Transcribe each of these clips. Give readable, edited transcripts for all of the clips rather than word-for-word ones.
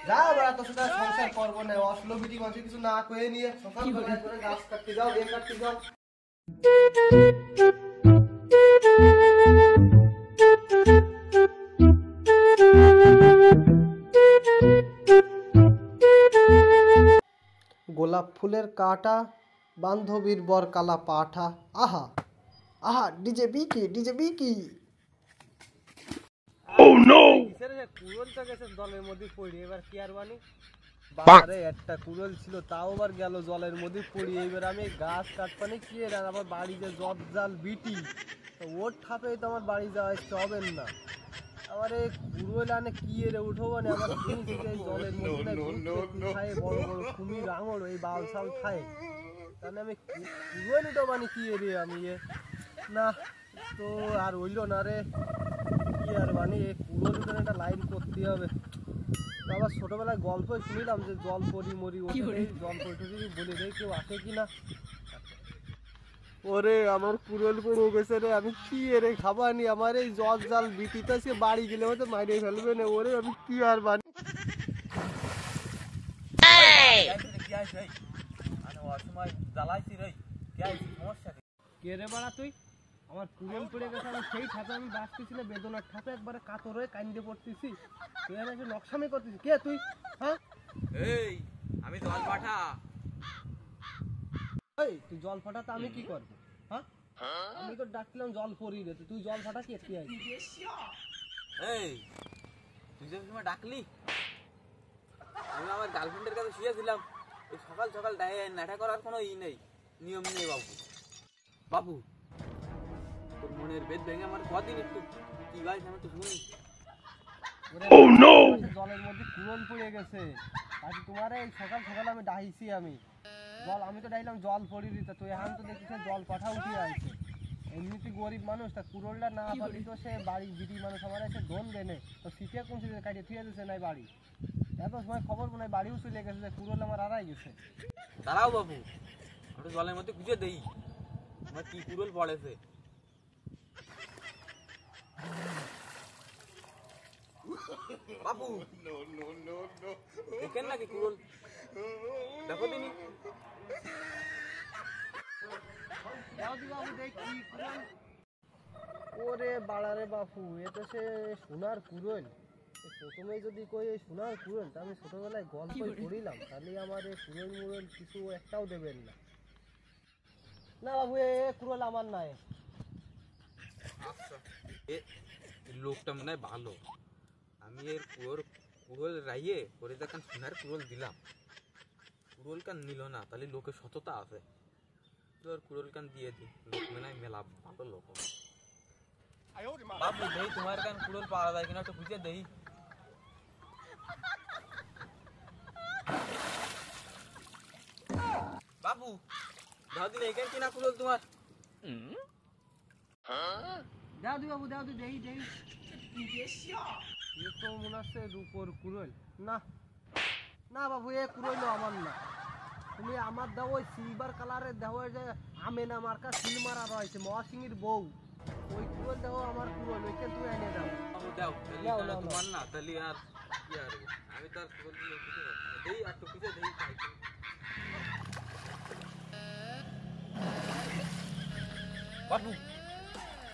যা বড় তোর সাথে সংসার করব না, অশ্লীল বিটি মাঝে কিছু না কয়ে নিয়ে সকাল বেলায় করে গাছ কাটতে যাও, এ কাটতে যাও। গোলাপ ফুলের কাটা, বান্ধবীর বর কালা পাঠা। আহা আহা, ডিজে বিকি, ডিজে বিকি। Oh no! কুড়োলটা গেছে জলের মধ্যে পড়ে, এবার কি আর বানি? বারে একটা কুড়োল ছিল, তাও আবার গেল জলের মধ্যে পড়ে। এবার আমি গাছ কাটপানি কি এর, আর আমার বাড়ি যে জল বিটি, ওর ঠাপে তো আমার বাড়ি যাওয়া চবেন না। আমার এই কুড়োল আনে কি এরে উঠবো মানে, আমার জলের মধ্যে খায় বড় বড় কুমির আঙড়, এই বাল সাল খায়, তাহলে আমি কুড়োল উঠবো মানে কি এরে আমি না তো আর হইল না রে, কি আর মানে এই কুড়োল উঠে একটা লাইন করতে হবে। আবার ছোটবেলায় গল্প শুনিলাম যে জল পরি মরি ওঠে, জল পরি বলে দেয় কেউ আসে কিনা। ওরে আমার কুড়োল পড়ে গেছে রে, আমি কি এরে খাবানি, আমার এই জল জাল বিটিতে সে বাড়ি গেলে হয়তো মাইরে ফেলবে না। ওরে আমি কি আর বানি। কে রে বাড়া তুই? আমার কুড়োল পড়ে গেছে, আমি সেই ঠাপে আমি বাঁচতেছিল, বেদনার ঠাপে একবারে কাতর হয়ে কান্দে পড়তেছি, তুই এসে নকশামি করতেছিস। কে তুই? হ্যাঁ এই আমি জল পাঠা। এই তুই জল ফাটা তো আমি কি করবো? হ্যাঁ আমি তো ডাকছিলাম জল পরি রে, তুই জল ফাটা কি কি আছিস? এই তুই যে সময় ডাকলি, আমি আমার গার্লফ্রেন্ডের কাছে শুয়েছিলাম, এই সকাল সকাল নেটা করার কোনো নেই, নিয়ম নেই বাবু। বাবু তোর মনের বেদ ভেঙে আমার কদিন একটু কি গাইছে আমি তো শুনি। জলের মধ্যে কুড়োল পড়ে গেছে, আজকে তোমার এই সকাল সকাল আমি ডাইছি, আমি তো ডাইলাম জল পড়ি দিতে, তুই এখন তো দেখিস জল পাঠা উঠিয়ে আছে। এমনিতে গরিব মানুষ, তা কুড়োলটা না পারি তো সে বাড়ি বিটি মানুষ আমার এসে ধন দেনে, তো শীতে কোন শীতে কাটিয়ে থুয়ে দিচ্ছে নাই বাড়ি, এত সময় খবর মনে হয় বাড়িও চলে গেছে যে কুড়োল আমার আড়াই গেছে। দাঁড়াও বাবু, আমি জলের মধ্যে খুঁজে দেই আমার কি কুড়োল পড়েছে। বাবু দেখেন নাকি কুড়োল, দেখো দিনি। ওরে বাড়ারে বাপু, এ তো সে সোনার কুড়োল। প্রথমে যদি কই এই সোনার কুড়োল, তা আমি ছোটবেলায় গল্প পড়িলাম, তাহলে আমার এই কুড়োল মুড়োল কিছু একটাও দেবেন না। না বাবু এ কুড়োল আমার নাই। আচ্ছা লোকটা মনে হয় ভালো, আমি এর কুড়োল রাইয়ে করে দেখান সোনার কুড়োল দিলাম, কুড়োল কান নিল না, তাহলে লোকের সততা আছে, তোর কুড়োল কান দিয়ে দি, লোক মনে হয় মেলা ভালো লোক। বাবু দেই তোমার কান কুড়োল পাওয়া যায় কিনা একটু খুঁজে দেই। বাবু দাও দিন এখান কিনা কুড়োল তোমার। দাও দি বাবু, দাও দি, দেই দেই। এ তো মনে হচ্ছে রূপোর কুড়োল। না না বাবু এ কুড়োল আমার না, তুমি আমার দাও ওই সিলভার কালারের দেওয়া যে আমেনা মার্কা সিল মারা রয়েছে মহাসিংহের বউ, ওই কুড়োল দেওয়া আমার কুড়োল, ওইখানে তুমি এনে দাও। বাবু দাও তোমার না, তাহলে আর কি আর আমি তার কুড়োল দিয়ে খুঁজে দেই, আর একটু খুঁজে দেই। বাবু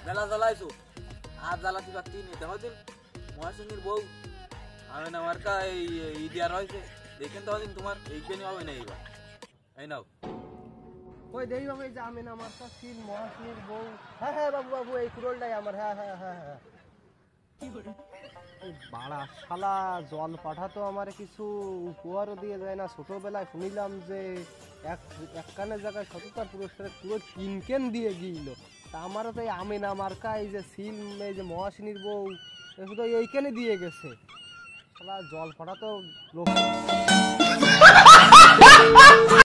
মেলা জ্বালাইছো, আর জ্বালাতে পারতি নি, দেখো দিন মহাসিংহের বউ আমি না মার্কা এই দিয়া রয়েছে, দেখেন তো দিন তোমার এইখানে হবে না এইবার, এই নাও। ওই দেই বাবু, এই যে আমেনা মার্কা সিল মহাসিংহের বউ। হ্যাঁ হ্যাঁ বাবু, বাবু এই কুড়োলটাই আমার। হ্যাঁ হ্যাঁ হ্যাঁ হ্যাঁ। বাড়া শালা জল পাঠা তো আমার কিছু উপহারও দিয়ে যায় না। ছোটবেলায় শুনিলাম যে এক কানের জায়গায় সততার পুরস্কারে পুরো 3 কেন দিয়ে গিয়েছিল, তা আমারও তো এই আমেনা মার্কা এই যে সিল এই যে মহাসিনীর বউ শুধু এইখানে দিয়ে গেছে। শালা জল পাঠা তো লোক